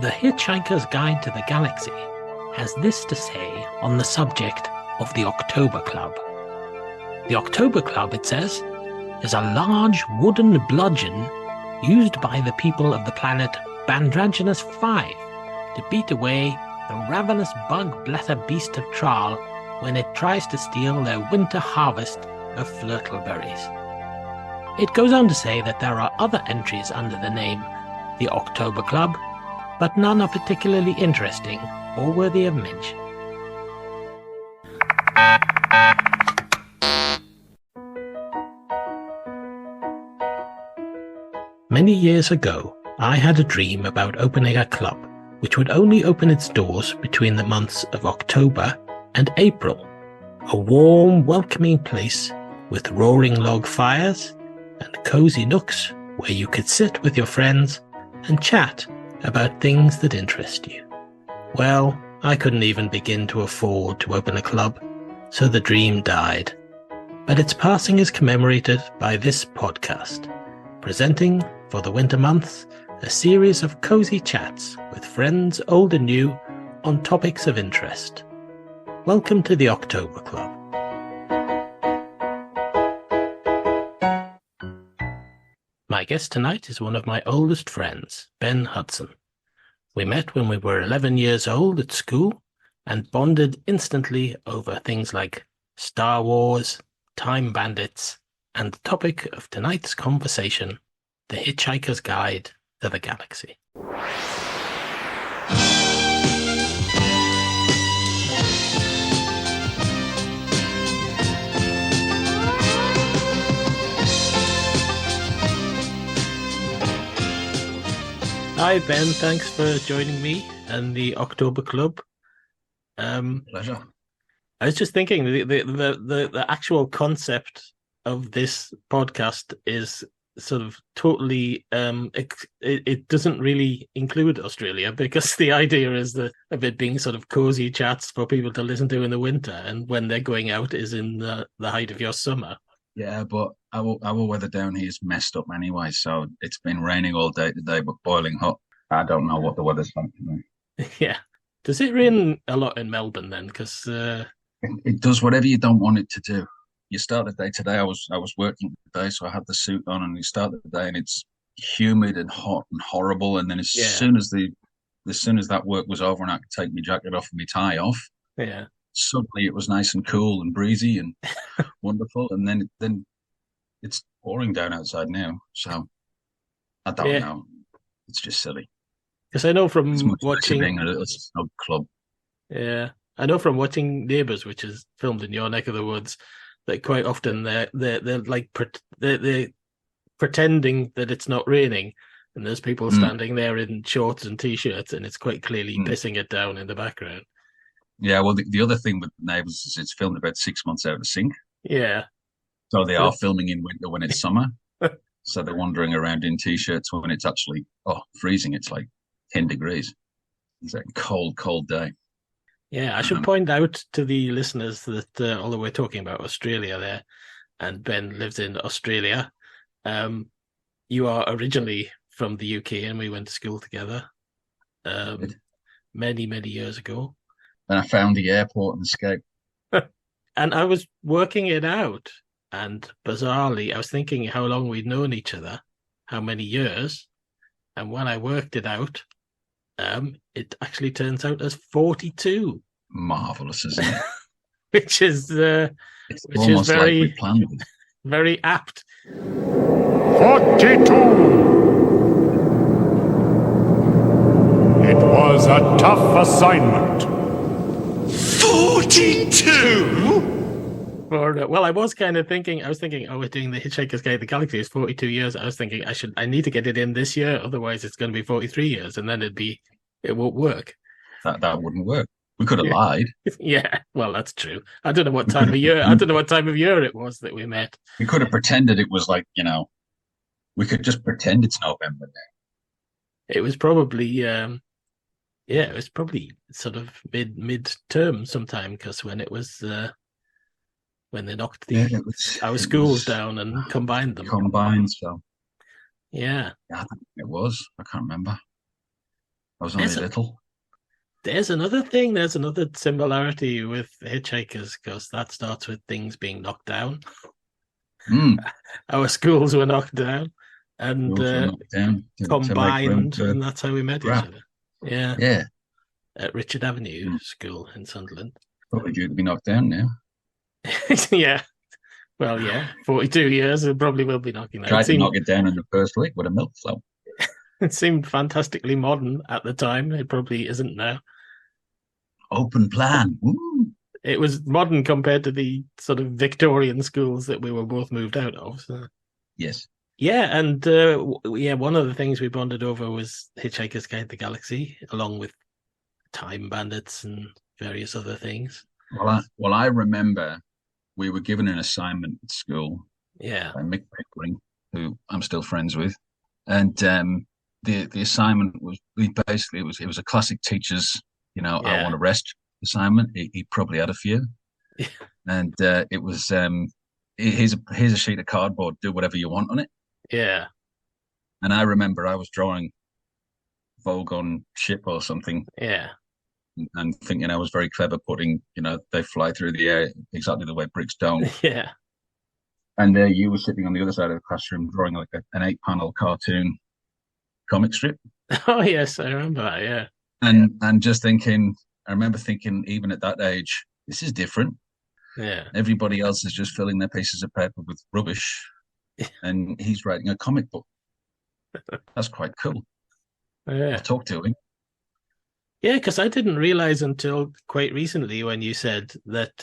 The Hitchhiker's Guide to the Galaxy has this to say on the subject of the October Club. The October Club, it says, is a large wooden bludgeon used by the people of the planet Bandraginus 5 to beat away the ravenous bug-bladder beast of Tral when it tries to steal their winter harvest of flirtleberries. It goes on to say that there are other entries under the name the October Club, but none are particularly interesting or worthy of mention. Many years ago, I had a dream about opening a club which would only open its doors between the months of October and April. A warm, welcoming place with roaring log fires and cozy nooks where you could sit with your friends and chat about things that interest you. Well, I couldn't even begin to afford to open a club, so the dream died. But its passing is commemorated by this podcast, presenting, for the winter months, a series of cozy chats with friends old and new on topics of interest. Welcome to the October Club. My guest tonight is one of my oldest friends, Ben Hudson. We met when we were 11 years old at school and bonded instantly over things like Star Wars, Time Bandits, and the topic of tonight's conversation, The Hitchhiker's Guide to the Galaxy. Hi Ben, thanks for joining me and the October Club. Pleasure. I was just thinking the actual concept of this podcast is sort of totally it doesn't really include Australia, because the idea is that of it being sort of cozy chats for people to listen to in the winter, and when they're going out is in the height of your summer. Yeah, but our weather down here is messed up anyway. So it's been raining all day today, but boiling hot. I don't know what the weather's like today. Yeah. Does it rain a lot in Melbourne then? Because it does whatever you don't want it to do. You start the day today. I was working today, so I had the suit on, and you start the day, and it's humid and hot and horrible. And then as soon as that work was over, and I could take my jacket off and my tie off, yeah, suddenly it was nice and cool and breezy and wonderful. And then it's pouring down outside now. So I don't know. It's just silly. Because I know from it's much watching being a snug club. Yeah, I know from watching Neighbours, which is filmed in your neck of the woods, that quite often they're like they're pretending that it's not raining, and there's people standing there in shorts and t-shirts, and it's quite clearly pissing it down in the background. Yeah, well, the other thing with Neighbours is it's filmed about 6 months out of sync. Yeah, so they are filming in winter when it's summer. So they're wandering around in t-shirts when it's actually freezing. It's like 10 degrees. It's a cold day. Yeah, I should point out to the listeners that although we're talking about Australia there, and Ben lives in Australia, you are originally from the UK, and we went to school together many, many years ago. And I found the airport and escaped. And I was working it out, and bizarrely, I was thinking how long we'd known each other, how many years, and when I worked it out, it actually turns out as 42. Marvelous, isn't it? which is very, like we planned it. Very apt. 42. It was a tough assignment. 42? Well, I was thinking, we're doing the Hitchhiker's Guide to the Galaxy. It's 42 years. I was thinking I need to get it in this year, otherwise it's going to be 43 years, and then it won't work. That wouldn't work. We could have lied. Yeah, well, that's true. I don't know what time of year. I don't know what time of year it was that we met. We could have pretended it was like, we could just pretend it's November now. It was probably, it was probably sort of mid-term sometime, because when it was. When they knocked our schools down and combined them. Combined, so. Yeah. Yeah, I think it was. I can't remember. I was only little. There's another thing. There's another similarity with Hitchhikers, because that starts with things being knocked down. Our schools were knocked down and combined, and that's how we met each other. Yeah. At Richard Avenue School in Sunderland. Probably due to be knocked down now. Yeah. Well, 42 years, it probably will be knocking down. Tried to knock it down in the first week with a milk float. It seemed fantastically modern at the time. It probably isn't now. Open plan. Woo. It was modern compared to the sort of Victorian schools that we were both moved out of. So. Yes. Yeah, and one of the things we bonded over was Hitchhiker's Guide to the Galaxy, along with Time Bandits and various other things. Well, I remember we were given an assignment at school. Yeah. By Mick Pickering, who I'm still friends with, and the assignment was it was a classic teacher's, I want to rest assignment. He probably had a few, and it was here's a sheet of cardboard. Do whatever you want on it. Yeah. And I remember I was drawing Vogon ship or something. Yeah. And thinking I was very clever, putting, they fly through the air exactly the way bricks don't. Yeah. And there you were sitting on the other side of the classroom drawing like an 8-panel cartoon comic strip. Oh, yes, I remember that, yeah. And just thinking, I remember thinking, even at that age, this is different. Yeah. Everybody else is just filling their pieces of paper with rubbish. And he's writing a comic book. That's quite cool. Yeah. I'll talk to him. Yeah, because I didn't realize until quite recently when you said that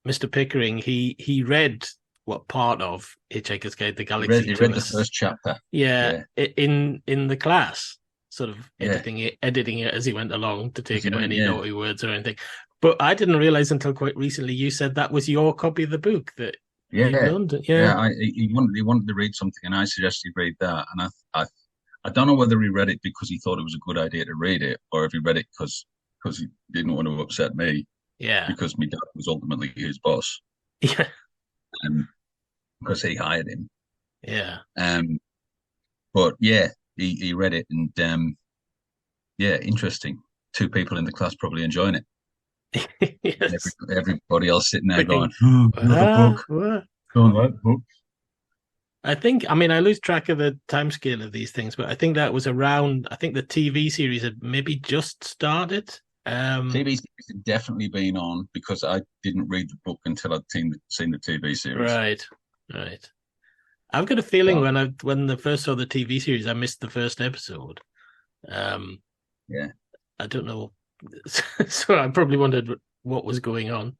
Mr. Pickering, he read what part of Hitchhiker's Guide to the Galaxy. He read the first chapter. Yeah, in the class, sort of editing it as he went along to take out any naughty words or anything. But I didn't realize until quite recently you said that was your copy of the book that you learned. Yeah. He wanted to read something, and I suggested he read that, and I don't know whether he read it because he thought it was a good idea to read it, or if he read it because he didn't want to upset me. Yeah. Because my dad was ultimately his boss. Yeah. Because he hired him. Yeah. But yeah, he read it, and interesting. 2 people in the class probably enjoying it. Yes. Everybody else sitting there going, another book. What? Don't like books. I lose track of the timescale of these things, but I think that was around, I think the TV series had maybe just started. TV series had definitely been on, because I didn't read the book until I'd seen the TV series. Right. I've got a feeling when I first saw the TV series, I missed the first episode. Yeah. I don't know. So I probably wondered what was going on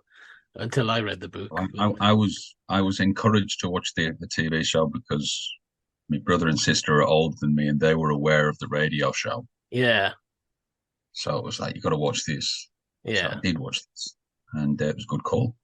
until I read the book. I was encouraged to watch the TV show because my brother and sister are older than me, and they were aware of the radio show. Yeah. So it was like, you got to watch this. Yeah. So I did watch this, and it was a good call.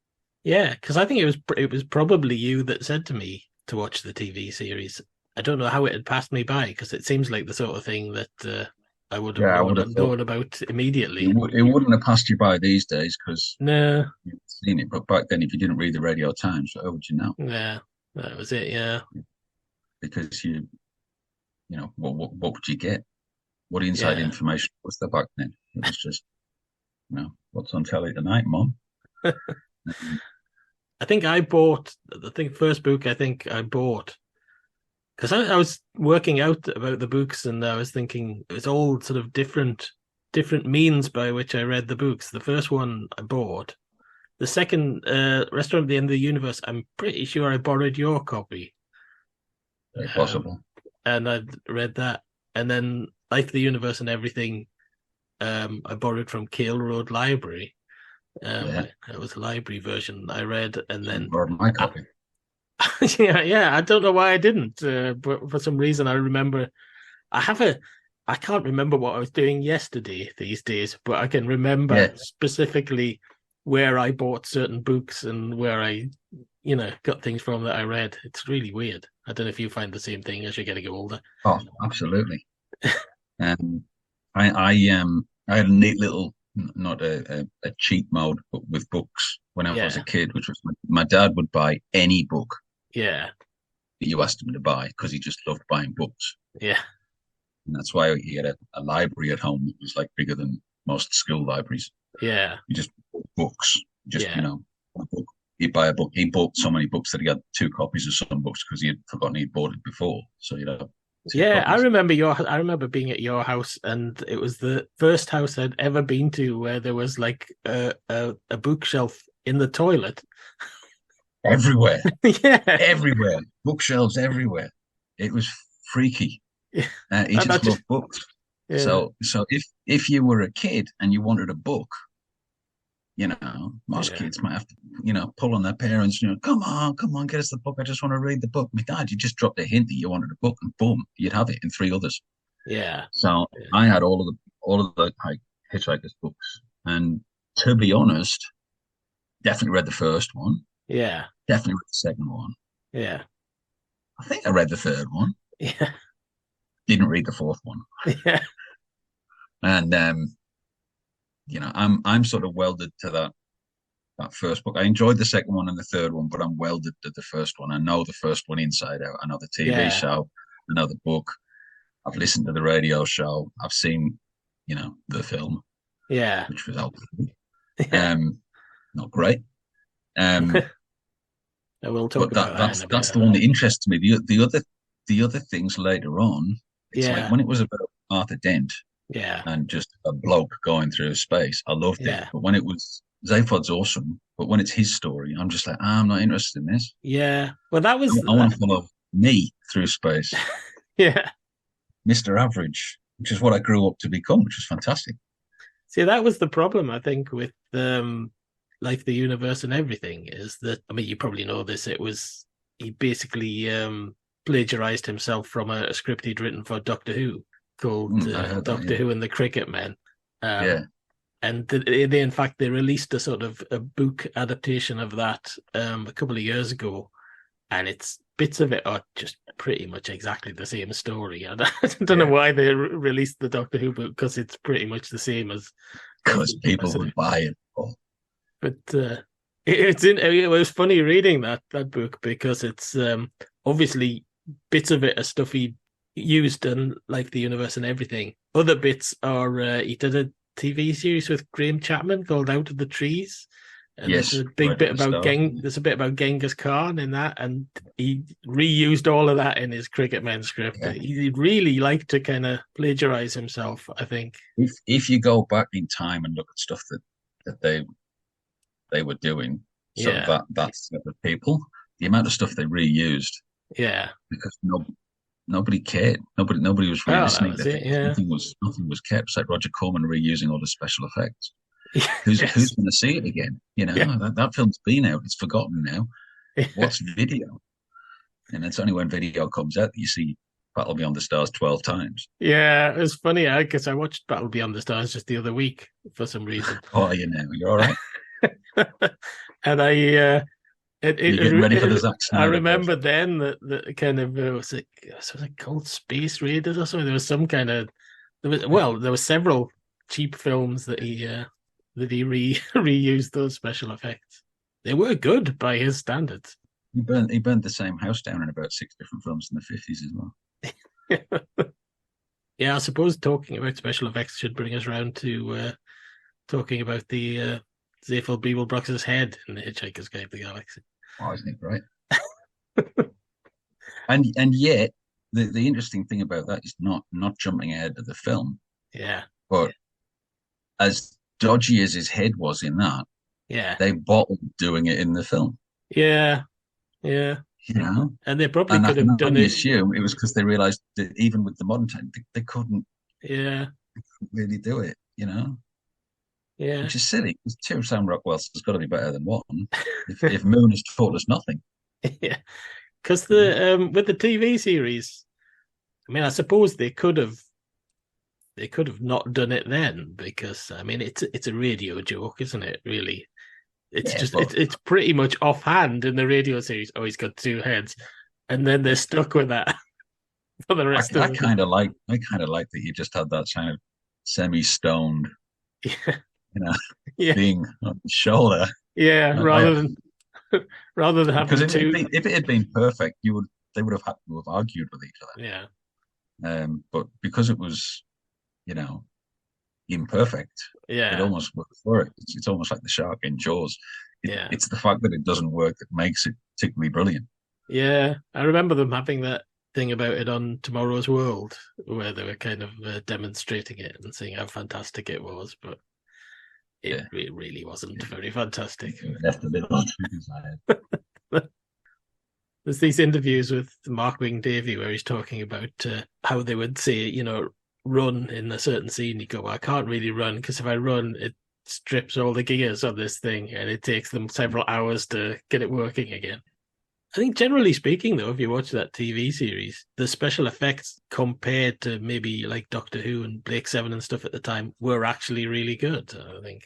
Yeah, because I think it was probably you that said to me to watch the TV series. I don't know how it had passed me by, because it seems like the sort of thing that I would have known about immediately. It wouldn't have passed you by these days, because no, you've seen it. But back then, if you didn't read the Radio Times, how would you know? Yeah, that was it. Yeah, because what would you get? What inside information was there back then? It was just, what's on telly tonight, Mom? I think I bought first book. I think I bought because I was working out about the books, and I was thinking it's all sort of different means by which I read the books. The first one I bought. The second, Restaurant at the End of the Universe, I'm pretty sure I borrowed your copy. Very possible. And I read that. And then Life, the Universe and Everything, I borrowed from Kale Road Library. It was a library version I read, and then borrowed my copy. I don't know why I didn't, but for some reason I remember I can't remember what I was doing yesterday these days, but I can remember specifically where I bought certain books and where I got things from that I read. It's really weird. I don't know if you find the same thing as you're getting older. Oh, absolutely. I had a neat little, not a cheat mode, but with books when I was a kid, which was my dad would buy any book. Yeah. That you asked him to buy, because he just loved buying books. Yeah. And that's why he had a library at home that was like bigger than most school libraries. Yeah. He just bought books, just, Yeah. you know, a book. He'd buy a book. He bought so many books that he had 2 copies of some books because he had forgotten he'd bought it before. So you'd have 2 Yeah, copies. I remember being at your house, and it was the first house I'd ever been to where there was like a bookshelf in the toilet. Everywhere, Yeah. everywhere, bookshelves everywhere. It was freaky. Yeah. He And just loved books. yeah. So if you were a kid and you wanted a book, you know, most kids might have to, you know, pull on their parents, you know, come on, get us the book. I just want to read the book. My dad, you just dropped a hint that you wanted a book, and boom, you'd have it in 3 others. Yeah. So I had all of the like Hitchhikers books, and to be honest, definitely read the first one. Yeah. Definitely read the second one. Yeah. I think I read the third one. Yeah. Didn't read the fourth one. Yeah. And you know, I'm sort of welded to that first book. I enjoyed the second one and the third one, but I'm welded to the first one. I know the first one inside out. I know the TV show. I know the book. I've listened to the radio show. I've seen, you know, the film. Yeah. Which was not great. I will talk about that. That's the one that interests me. The other things later on, it's like when it was about Arthur Dent, and just a bloke going through space, I loved it. But when it was Zaphod's awesome, but when it's his story, I'm just like, I'm not interested in this. Yeah, well, that was. I want to follow me through space. Yeah, Mr. Average, which is what I grew up to become, which is fantastic. See, that was the problem, I think, with like the universe and everything. Is that, I mean, you probably know this. He basically plagiarized himself from a script he'd written for Doctor Who called Doctor Who and the Cricket Men. And they in fact they released a sort of a book adaptation of that a couple of years ago, and it's bits of it are just pretty much exactly the same story. I don't know why they released the Doctor Who book, because it's pretty much the same as because people would buy it. But it was funny reading that book, because it's obviously bits of it are stuff he used in like the universe and everything. Other bits are he did a TV series with Graham Chapman called Out of the Trees. And there's a big bit about there's a bit about Genghis Khan in that, and he reused all of that in his Cricket Men script. Yeah. He really liked to kind of plagiarize himself, I think. If you go back in time and look at stuff that they were doing, that's the people, the amount of stuff they reused. Yeah. Because nobody cared. Nobody was really listening to it. Nothing was kept. It's like Roger Corman reusing all the special effects. Who's going to see it again? You know, that film's been out. It's forgotten now. What's video? And it's only when video comes out that you see Battle Beyond the Stars 12 times. Yeah, it was funny because I watched Battle Beyond the Stars just the other week for some reason. Oh, you know, you're all right. And I you're getting ready for the Zack Snyder. I remember then that kind of was it called Space Raiders or something? There was some kind of there were several cheap films that he reused those special effects. They were good by his standards. He burned the same house down in about 6 different films in the 50s as well. Yeah, I suppose talking about special effects should bring us around to talking about the Zaphod Beeblebrox's head in the Hitchhiker's Guide to the Galaxy. Oh, isn't it great? and yet the interesting thing about that is not jumping ahead of the film. Yeah. But as dodgy as his head was in that, they bottled doing it in the film. Yeah. Yeah. You know? And they probably could have done it. I assume it was because they realized that even with the modern time, they couldn't really do it, you know? Yeah. Which is silly, because 2 Sam Rockwell's has got to be better than 1. if Moon has taught us nothing. Yeah. Because with the TV series, I mean, I suppose they could have not done it then, because I mean it's a radio joke, isn't it? Really, it's it's pretty much offhand in the radio series. Oh, he's got 2 heads, and then they're stuck with that for the rest of. I kind of like that he just had that kind of semi-stoned, being on the shoulder. Yeah, rather than having because if it had been perfect, they would have had to have argued with each other. Yeah. But because it was, you know, imperfect, it Yeah, almost worked for it. It's almost like the shark in Jaws. yeah, It's the fact that it doesn't work that makes it particularly brilliant. yeah. I remember them having that thing about it on Tomorrow's World, where they were kind of demonstrating it and saying how fantastic it was, but Yeah, it really wasn't very fantastic. left a bit on Trigger's head. There's these interviews with Mark Wing Davey where he's talking about how they would say, run in a certain scene. You go, well, I can't really run because if I run, it strips all the gears on this thing and it takes them several hours to get it working again. I think generally speaking, though, if you watch that TV series, the special effects compared to maybe like Doctor Who and Blake Seven and stuff at the time were actually really good, I think.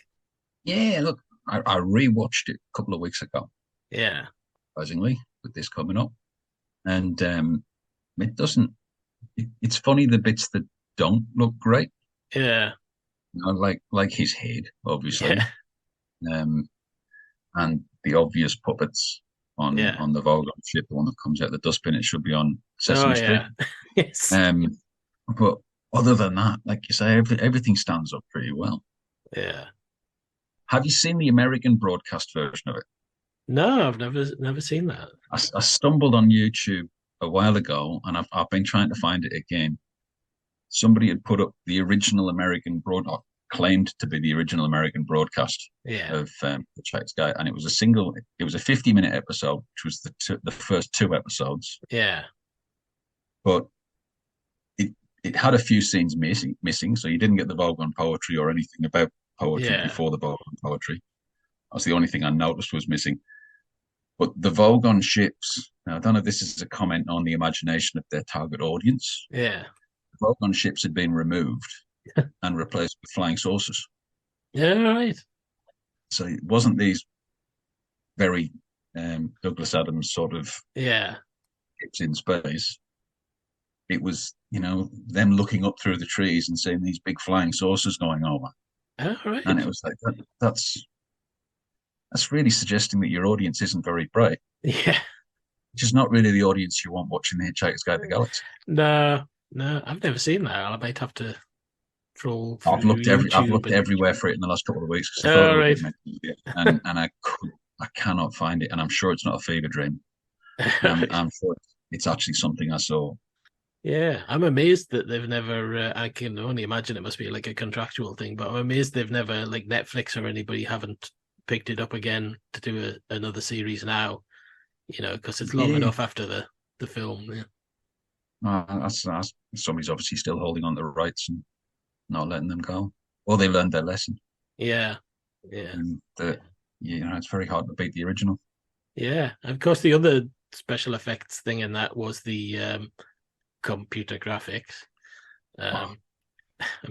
Yeah, look, I rewatched it a couple of weeks ago, Yeah. surprisingly, with this coming up. And it doesn't, it's funny the bits that don't look great, Yeah. like his head, obviously. Yeah. Um, and the obvious puppets Yeah. on the Vogon ship, the one that comes out of the dustbin, it should be on Oh, Sesame Street. yeah. Yes. But other than that, like you say, everything stands up pretty well. Yeah. Have you seen the American broadcast version of it? No, I've never seen that. I stumbled on YouTube a while ago, and I've been trying to find it again. Somebody had put up the original American broadcast, claimed to be the original American broadcast Yeah. of the Hitchhiker's Guide, and it was a 50-minute episode, which was the first two episodes, Yeah. but it had a few scenes missing, so you didn't get the Vogon poetry or anything about poetry Yeah. before the Vogon poetry. That's the only thing I noticed was missing. But the Vogon ships, now I don't know if this is a comment on the imagination of their target audience. Yeah. The Vogon ships had been removed and replaced with flying saucers. Yeah, right. So it wasn't these very Douglas Adams sort of Yeah. ships in space. It was, them looking up through the trees and seeing these big flying saucers going over. All right. And it was like, that's really suggesting that your audience isn't very bright, Yeah. which is not really the audience you want watching The Hitchhiker's Guide to the Galaxy. No, I've never seen that. I might have to troll through I've looked YouTube everywhere for it in the last couple of weeks because I All thought it right. would be and I cannot find it, and I'm sure it's not a fever dream. I'm sure it's actually something I saw. Yeah, I'm amazed that they've never. I can only imagine it must be like a contractual thing, but I'm amazed they've never, like Netflix or anybody, haven't picked it up again to do another series now. Because it's long enough after the film. Yeah. That's somebody's obviously still holding on to the rights and not letting them go. Or they learned their lesson. Yeah, yeah, And it's very hard to beat the original. yeah. Of course, the other special effects thing in that was the computer graphics. I'm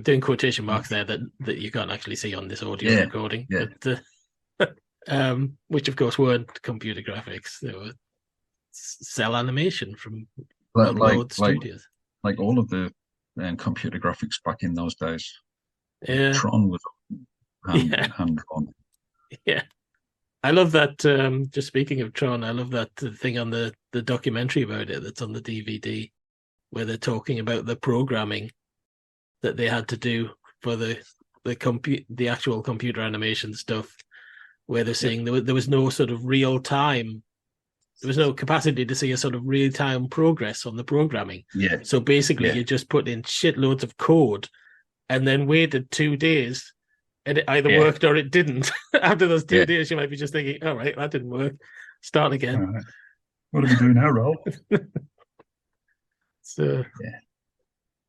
doing quotation marks there that you can't actually see on this audio recording, but which of course weren't computer graphics; they were cell animation from Road Studios. Like all of the computer graphics back in those days. Yeah, Tron was hand drawn. Yeah, I love that. Just speaking of Tron, I love that thing on the documentary about it that's on the DVD, where they're talking about the programming that they had to do for the actual computer animation stuff, where they're saying there was no sort of real time. There was no capacity to see a sort of real time progress on the programming. Yeah. So basically, you just put in shitloads of code, and then waited 2 days, and it either worked or it didn't. After those 2 days, you might be just thinking, "All right, that didn't work. Start again." Right. What are we doing now, Roll? So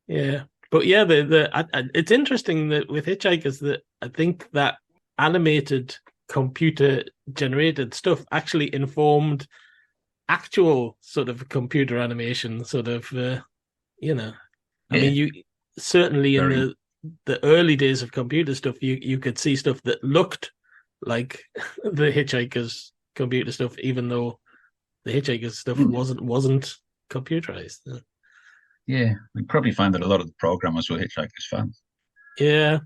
yeah. But yeah, it's interesting that with Hitchhikers that I think that animated computer generated stuff actually informed actual sort of computer animation sort of I mean, you certainly in the early days of computer stuff you could see stuff that looked like the Hitchhikers computer stuff, even though the Hitchhikers stuff wasn't computerized. Yeah, we probably find that a lot of the programmers were Hitchhikers fans. Yeah.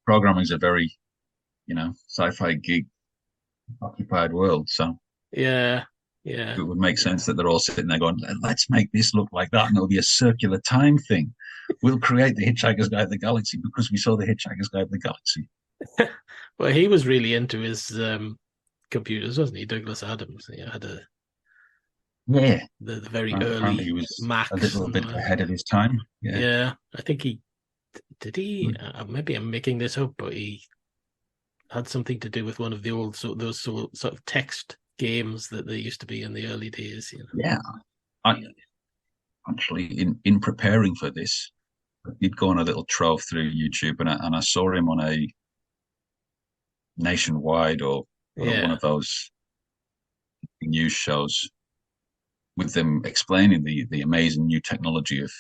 Programming is a very, sci-fi geek occupied world. So yeah, Yeah. It would make sense that they're all sitting there going, let's make this look like that, and it'll be a circular time thing. We'll create the Hitchhiker's Guide to the Galaxy because we saw the Hitchhiker's Guide to the Galaxy. Well, he was really into his computers, wasn't he? Douglas Adams. He had the very Apparently early he was Macs. a little bit ahead of his time. Yeah, I think he did. Maybe I'm making this up, but he had something to do with one of the old those sort of text games that there used to be in the early days. Yeah, I actually in preparing for this, he'd go on a little trove through YouTube, and I saw him on a Nationwide or one of those news shows with them explaining the amazing new technology of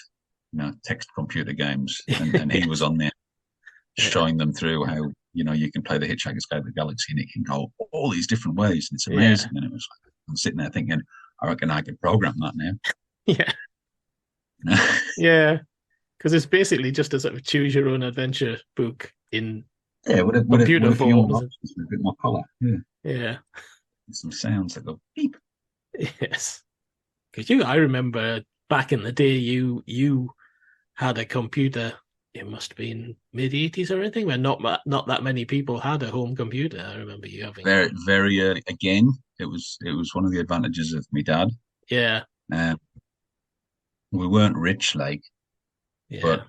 text computer games, and he was on there showing them through how you can play the Hitchhiker's Guide to the Galaxy and it can go all these different ways, and it's amazing. And it was like, I'm sitting there thinking, I reckon I could program that now. Yeah, because it's basically just a sort of choose your own adventure book in with computer a few form. options, with a bit more color. Yeah. Some sounds that go beep. Yes. Because I remember back in the day, you had a computer. It must have been mid-80s or anything, where not that many people had a home computer. I remember you having very, very early. Again, it was one of the advantages of my dad. Yeah. We weren't rich, but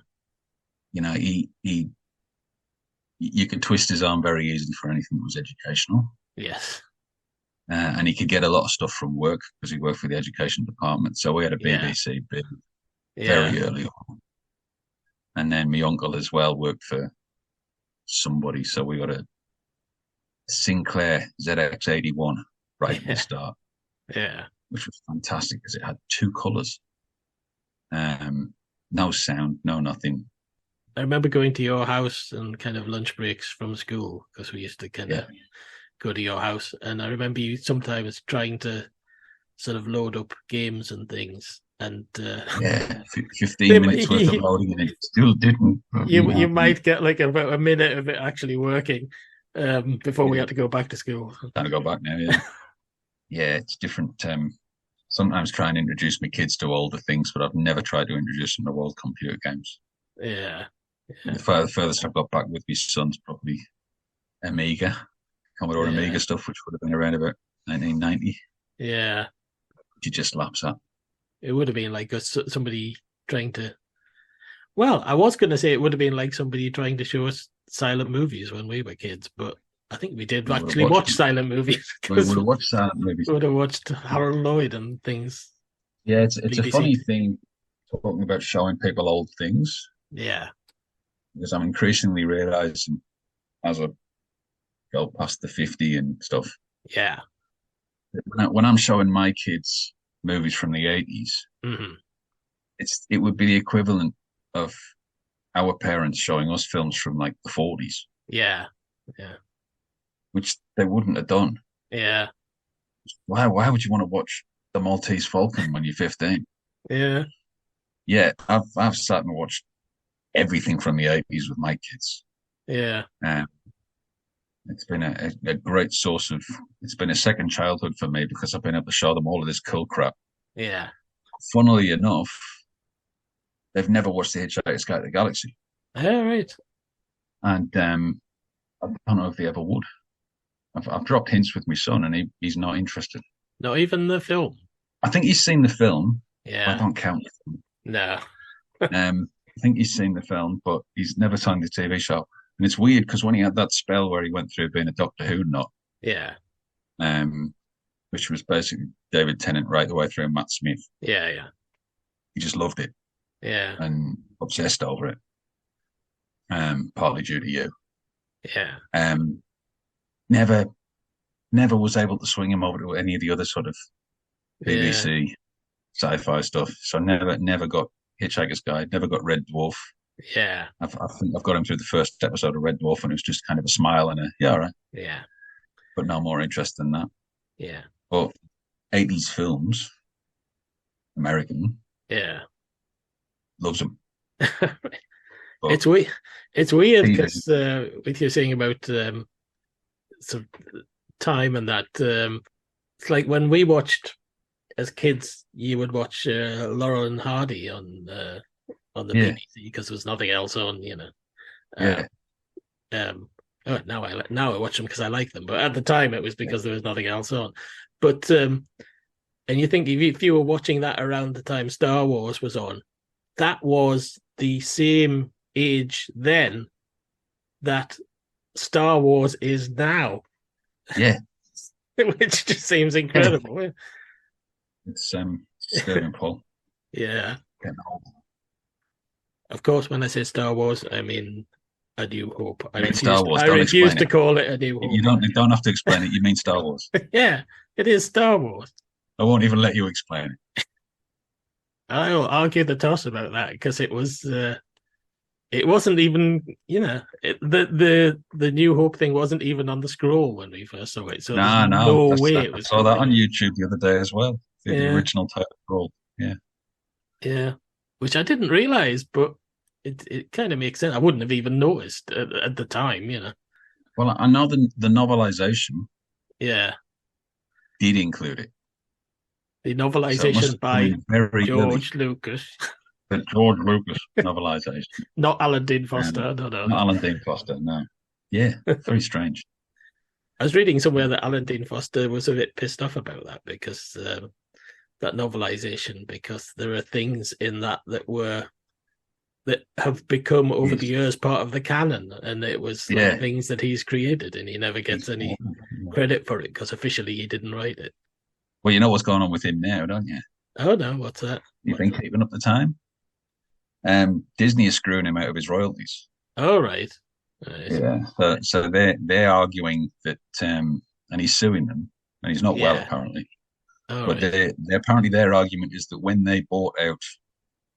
you could twist his arm very easily for anything that was educational. Yes. And he could get a lot of stuff from work because he worked for the education department. So we had a BBC bid very early on. And then my uncle as well worked for somebody. So we got a Sinclair ZX81 right at the start. Yeah. Which was fantastic because it had two colours. No sound, no nothing. I remember going to your house and kind of lunch breaks from school because we used to kind of go to your house. And I remember you sometimes trying to sort of load up games and things. And 15 minutes worth of loading and it still didn't. You might get like about a minute of it actually working before we had to go back to school. Time to go back now, yeah, it's different. Sometimes try and introduce my kids to older things, but I've never tried to introduce them to old computer games. Yeah. The furthest I've got back with my son's probably Amiga, Commodore Amiga stuff, which would have been around about 1990. Yeah. You just lapse at. It would have been like somebody trying to. Well, I was going to say it would have been like somebody trying to show us silent movies when we were kids, but I think we did actually watch silent movies. We would have watched silent movies. We would have watched Harold Lloyd and things. Yeah, it's a funny thing talking about showing people old things. Yeah. Because I'm increasingly realizing as I go past the 50 and stuff. Yeah. When I'm showing my kids movies from the 80s, it would be the equivalent of our parents showing us films from like the 40s. Yeah. Which they wouldn't have done. Yeah. Why would you want to watch The Maltese Falcon when you're 15? Yeah. Yeah, I've sat and watched everything from the 80s with my kids. Yeah. It's been a great source of, it's been a second childhood for me because I've been able to show them all of this cool crap. Yeah. Funnily enough, they've never watched the Hitchhiker's Guide to the Galaxy. Yeah, right. And I don't know if they ever would. I've dropped hints with my son and he's not interested. Not even the film? I think he's seen the film. Yeah. I don't count the film. No. I think he's seen the film, but he's never seen the TV show. And it's weird because when he had that spell where he went through being a Doctor Who nut, which was basically David Tennant right the way through Matt Smith. Yeah. He just loved it. Yeah. And obsessed over it. Partly due to you. Yeah. Never was able to swing him over to any of the other sort of BBC sci-fi stuff. So never got Hitchhiker's Guide, never got Red Dwarf. Yeah. I think I've got him through the first episode of Red Dwarf and it was just kind of a smile and all right. Yeah. But no more interest than that. Yeah. But 80s films, American. Yeah. Loves them. It's weird because with you saying about some time and that, it's like when we watched as kids, you would watch Laurel and Hardy on the BBC because there was nothing else on, Yeah. Now I watch them because I like them, but at the time it was because there was nothing else on. But and you think if you were watching that around the time Star Wars was on, that was the same age then that Star Wars is now. Yeah. Which just seems incredible. Yeah. It's scary, Paul. Yeah. Getting old. Of course, when I say Star Wars, I mean A New Hope. I refuse to call it A New Hope. You don't have to explain it. You mean Star Wars. Yeah, it is Star Wars. I won't even let you explain it. I'll argue the toss about that because it wasn't even, the New Hope thing wasn't even on the scroll when we first saw it. So no way it was. I saw that on YouTube the other day as well. The original title scroll. Yeah. Yeah. Which I didn't realize, but it kind of makes sense. I wouldn't have even noticed at the time, Well, I know the novelization. Yeah. Did include it. The novelization by George Lucas. The George Lucas novelization. Not Alan Dean Foster. No. Not Alan Dean Foster, no. Yeah, very strange. I was reading somewhere that Alan Dean Foster was a bit pissed off about that because that novelization, because there are things in that have become over the years part of the canon, and it was things that he's created, and he never gets any credit for it because officially he didn't write it. Well, you know what's going on with him now, don't you? Oh no, what's that? You've been keeping up the time. Disney is screwing him out of his royalties. Oh right. Yeah. So they're arguing that, and he's suing them, and he's not well apparently. Oh, but they apparently their argument is that when they bought out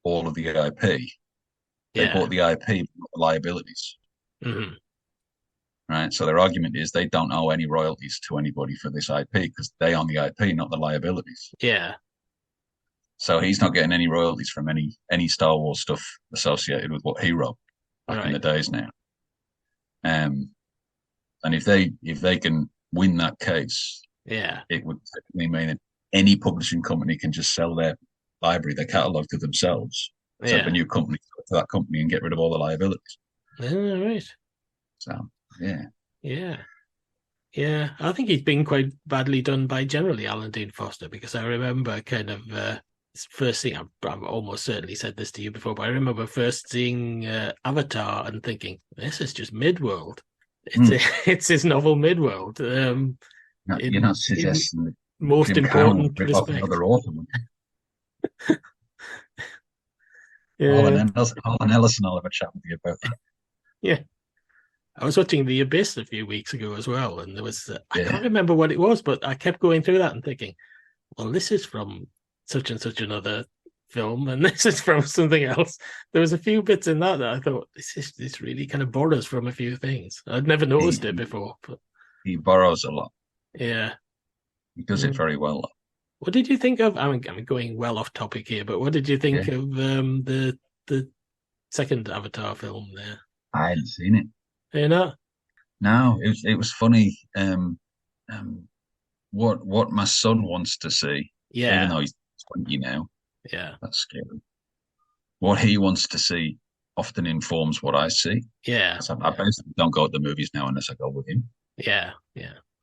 all of the IP, they bought the IP, not the liabilities. Mm-hmm. Right. So their argument is they don't owe any royalties to anybody for this IP because they own the IP, not the liabilities. Yeah. So he's not getting any royalties from any Star Wars stuff associated with what he wrote back in the days now. And if they can win that case, it would technically mean that any publishing company can just sell their library, their catalog to themselves, set up a new company to that company and get rid of all the liabilities. Right. So yeah. I think he's been quite badly done by generally Alan Dean Foster, because I remember kind of first seeing, I've almost certainly said this to you before, but I remember first seeing Avatar and thinking, this is just Midworld. It's his novel Midworld. You're not suggesting that most Jim important rip off another author. Alan Ellison, I'll have a chat with you about that. Yeah. I was watching The Abyss a few weeks ago as well, and there was I can't remember what it was, but I kept going through that and thinking, well, this is from such and such another film, and this is from something else. There was a few bits in that I thought, this really kind of borrows from a few things. I'd never noticed it before. But he borrows a lot. Yeah. He does it very well. What did you think of, I'm going well off topic here, but what did you think of the second Avatar film there? I hadn't seen it. You know? No, it was funny. What my son wants to see, even though he's 20 now, that's scary. What he wants to see often informs what I see. Yeah, I basically don't go to the movies now unless I go with him. Yeah.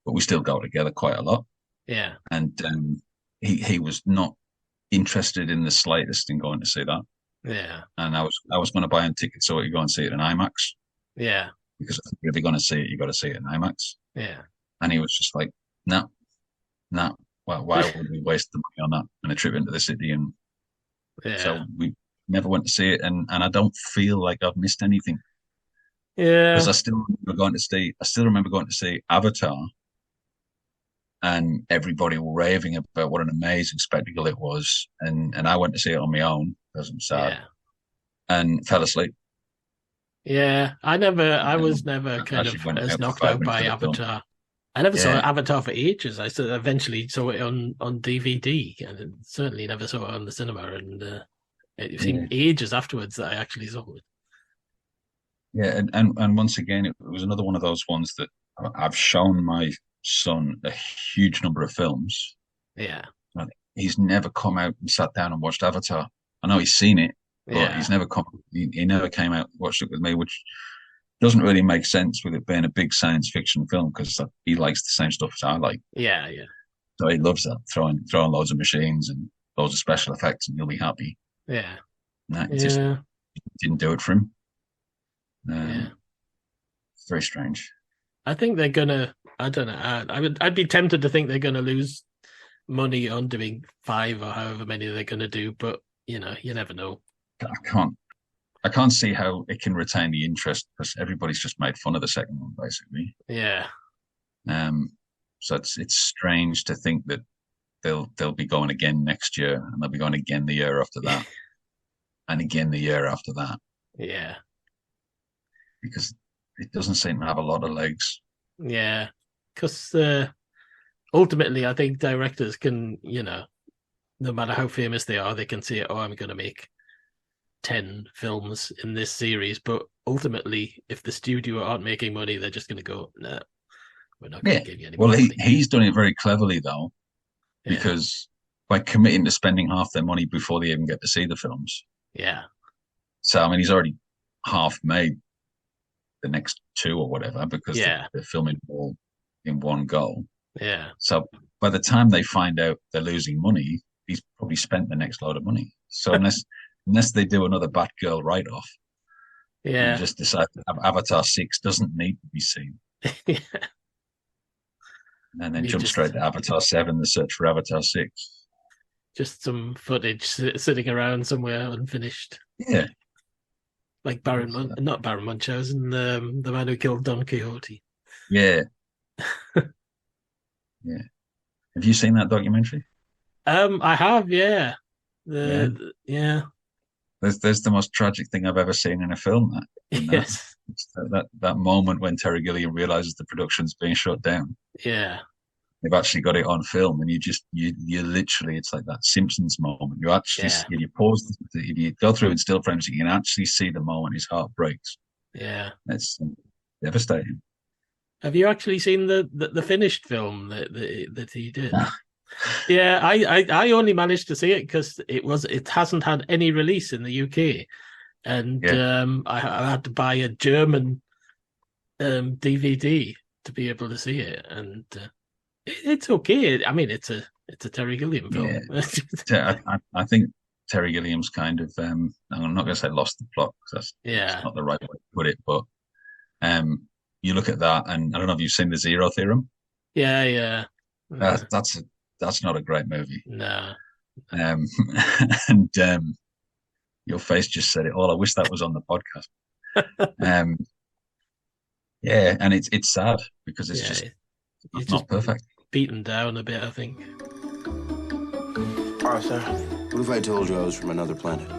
But we still go together quite a lot. Yeah, and he was not interested in the slightest in going to see that. Yeah, and I was going to buy him tickets so he could go and see it in IMAX. Yeah. Because if you're going to see it, you got to see it in IMAX. Yeah. And he was just like, no. Well, why would we waste the money on that and a trip into the city? And so we never went to see it. And I don't feel like I've missed anything. Yeah. Because I still remember going to see Avatar, and everybody were raving about what an amazing spectacle it was. And I went to see it on my own because I'm sad and fell asleep. Yeah, I was never kind of as knocked out by Avatar. I never saw Avatar for ages. I eventually saw it on DVD, and certainly never saw it on the cinema. And it seemed ages afterwards that I actually saw it. Yeah, and once again, it was another one of those ones that I've shown my son a huge number of films. Yeah, he's never come out and sat down and watched Avatar. I know he's seen it, but he's never come. He never came out and watched it with me, which doesn't really make sense with it being a big science fiction film because he likes the same stuff as I like. Yeah. So he loves that, throwing loads of machines and loads of special effects, and you'll be happy. Yeah. No, it just didn't do it for him. It's very strange. I think they're gonna. I don't know. I'd be tempted to think they're gonna lose money on doing 5 or however many they're gonna do, but you never know. I can't see how it can retain the interest because everybody's just made fun of the second one, basically. Yeah. So it's strange to think that they'll be going again next year, and they'll be going again the year after that, and again the year after that. Yeah. Because it doesn't seem to have a lot of legs. Yeah. Because ultimately, I think directors can, no matter how famous they are, they can say, "Oh, I'm going to make 10 films in this series," but ultimately, if the studio aren't making money, they're just going to go, "No, we're not going to give you any money." He's done it very cleverly though, because by committing to spending half their money before they even get to see the films. Yeah. So I mean, he's already half made the next 2 or whatever because they're filming all in one go. Yeah. So by the time they find out they're losing money, he's probably spent the next load of money. So unless they do another Batgirl write-off, and just decide that Avatar 6 doesn't need to be seen. Yeah. And then jump straight to Avatar 7, the search for Avatar 6. Just some footage sitting around somewhere unfinished. Yeah. Like not Baron Munchausen, the man who killed Don Quixote. Yeah. Yeah. Have you seen that documentary? I have, yeah. There's the most tragic thing I've ever seen in a film. Yes. That moment when Terry Gilliam realizes the production's being shut down. Yeah. They've actually got it on film, and you literally, it's like that Simpsons moment. You actually, if you pause, if you go through in still frames, you can actually see the moment his heart breaks. Yeah. It's devastating. Have you actually seen the finished film that he did? Yeah, I only managed to see it because it hasn't had any release in the UK, and I had to buy a German DVD to be able to see it, and it's okay. I mean, it's a Terry Gilliam film. Yeah. I think Terry Gilliam's kind of I'm not going to say lost the plot because that's not the right way to put it, but you look at that, and I don't know if you've seen the Zero Theorem. Yeah. That's not a great movie. No. And your face just said it all. I wish that was on the podcast. And it's sad because it's not perfect. Beaten down a bit, I think. Arthur, what if I told you I was from another planet?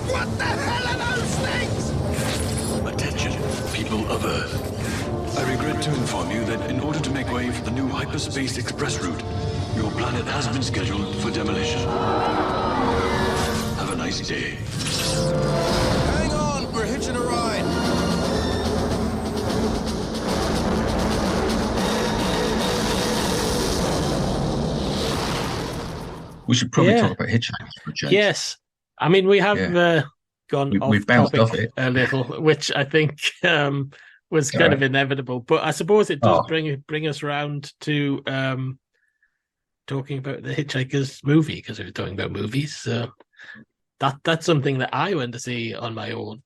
What the hell are those things? Attention, people of Earth. I regret to inform you that in order to make way for the new hyperspace express route, your planet has been scheduled for demolition. Have a nice day. Hang on, we're hitching a ride. We should probably talk about Hitchhikers for a change. Yes. I mean, we have gone we've bounced off it a little, which I think was kind of inevitable. But I suppose it does bring us around to talking about the Hitchhikers movie, because we were talking about movies. So that's something that I went to see on my own.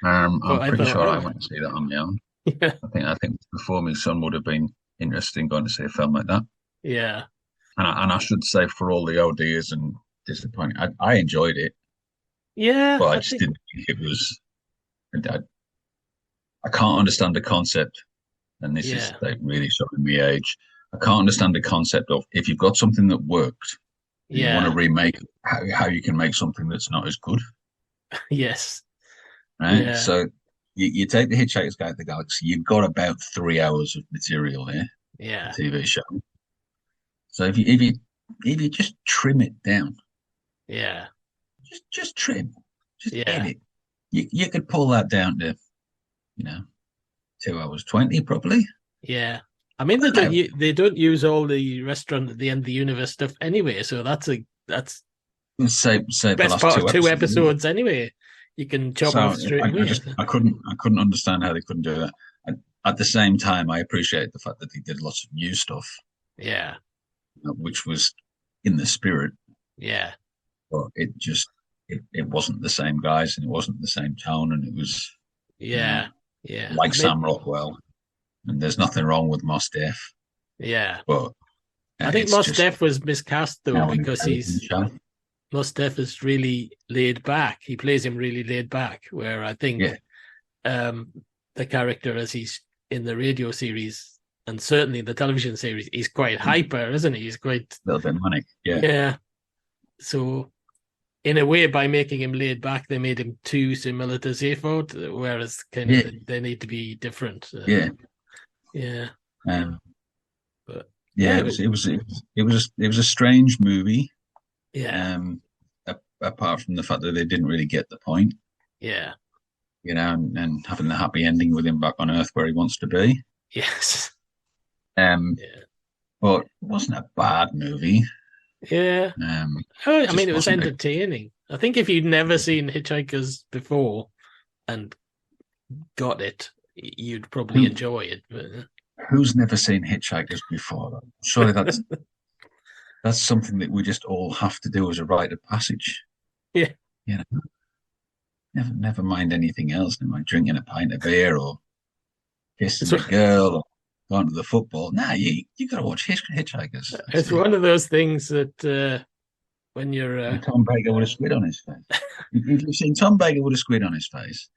I'm pretty sure I went to see that on my own. Yeah. I think before my son would have been interested in going to see a film like that. Yeah. And I should say, for all the ODs and disappointing, I enjoyed it. Yeah. But I just didn't think it was. I can't understand the concept, and this is like really showing me age. I can't understand the concept of if you've got something that worked, you want to remake how you can make something that's not as good. Yes. Right. Yeah. So you take the Hitchhiker's Guide to the Galaxy. You've got about 3 hours of material here. Yeah. TV show. So if you just trim it down, just trim, just edit, you could pull that down to 2 hours 20 probably. Yeah. I mean, they don't use all the restaurant at the end of the universe stuff anyway, so that's say the best last part two of two episodes. episodes anyway. You can chop off straight away. I couldn't understand how they couldn't do that. At the same time, I appreciate the fact that they did lots of new stuff. Yeah, which was in the spirit. Yeah, but it wasn't the same guys, and it wasn't the same tone, and it was like Sam Rockwell. And there's nothing wrong with Mos Def. Yeah, but I think Mos Def was miscast though because Mos Def is really laid back. He plays him really laid back, where I think the character as he's in the radio series and certainly the television series, he's quite hyper, isn't he? He's quite a little bit manic. Yeah. So in a way, by making him laid back, they made him too similar to Zaphod, whereas they need to be different. Yeah. But it was a strange movie. Yeah. Apart from the fact that they didn't really get the point. Yeah. And having the happy ending with him back on Earth where he wants to be. Yes. But it wasn't a bad movie. Yeah. I mean, it was entertaining. I think if you'd never seen Hitchhikers before and got it, you'd probably enjoy it. But... Who's never seen Hitchhikers before? Though? Surely that's something that we just all have to do as a rite of passage. Yeah. Never mind anything else. Never mind drinking a pint of beer or kissing a girl or going to the football. Nah, you got to watch Hitchhikers. It's one of those things that when you're Tom Baker with a squid on his face. You've seen Tom Baker with a squid on his face,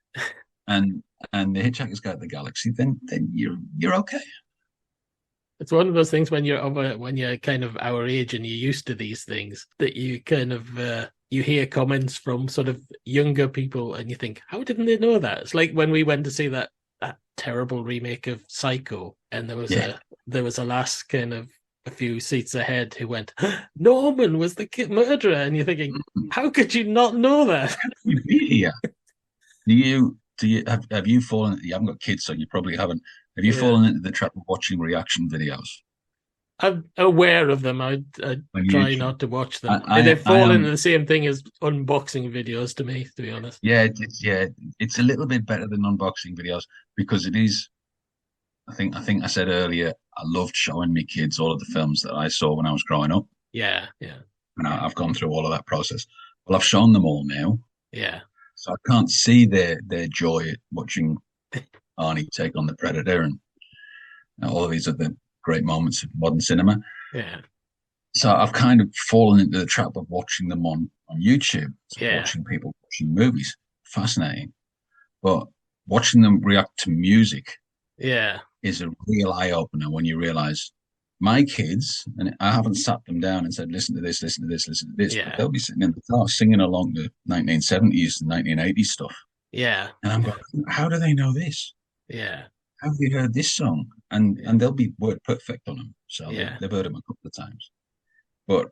and the Hitchhikers Guide to the Galaxy. Then you're okay. It's one of those things when you're kind of our age and you're used to these things that you kind of you hear comments from sort of younger people and you think, how didn't they know that? It's like when we went to see that terrible remake of Psycho, and there was a lass kind of a few seats ahead who went, Norman was the murderer, and you're thinking, how could you not know that? Yeah. Have you fallen? You haven't got kids, so you probably haven't. Have you fallen into the trap of watching reaction videos? I'm aware of them. I try not to watch them. They fall into the same thing as unboxing videos to me, to be honest. Yeah, it's a little bit better than unboxing videos because it is. I think I said earlier, I loved showing my kids all of the films that I saw when I was growing up. Yeah. And I've gone through all of that process. Well, I've shown them all now. Yeah. So I can't see their joy at watching Arnie take on the Predator and all of these other great moments of modern cinema. Yeah. So I've kind of fallen into the trap of watching them on YouTube. Watching people watching movies. Fascinating. But watching them react to music is a real eye-opener when you realize my kids, and I haven't sat them down and said, listen to this, listen to this, listen to this, but they'll be sitting in the car singing along the 1970s and 1980s stuff. Yeah. And I'm going, how do they know this? Yeah. Have you heard this song? And they'll be word perfect on them. So they've heard them a couple of times. But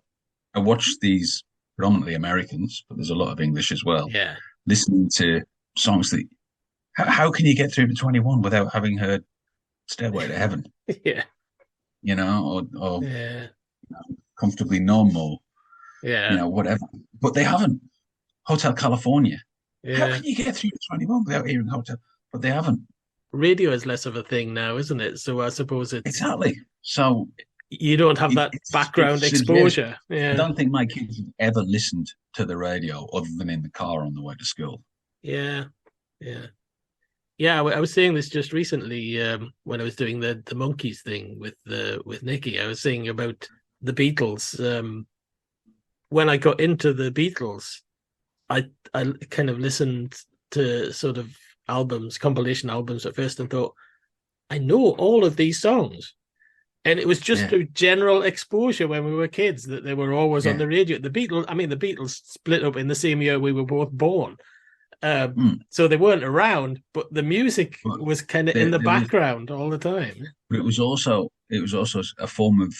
I watch these predominantly Americans, but there's a lot of English as well. Yeah. Listening to songs that, how can you get through to 21 without having heard Stairway to Heaven? Yeah. Or Comfortably Numb or, whatever. But they haven't. Hotel California. Yeah. How can you get through to 21 without hearing Hotel? But they haven't. Radio is less of a thing now, isn't it? So I suppose it's... Exactly. So... You don't have that background exposure. Yeah. I don't think my kids have ever listened to the radio other than in the car on the way to school. Yeah. I was saying this just recently when I was doing the Monkeys thing with Nikki. I was saying about the Beatles. When I got into the Beatles, I kind of listened to sort of compilation albums at first and thought, I know all of these songs. And it was just through general exposure when we were kids that they were always on the radio. The Beatles split up in the same year we were both born. So they weren't around, but the music was kind of in the background all the time. But it was also a form of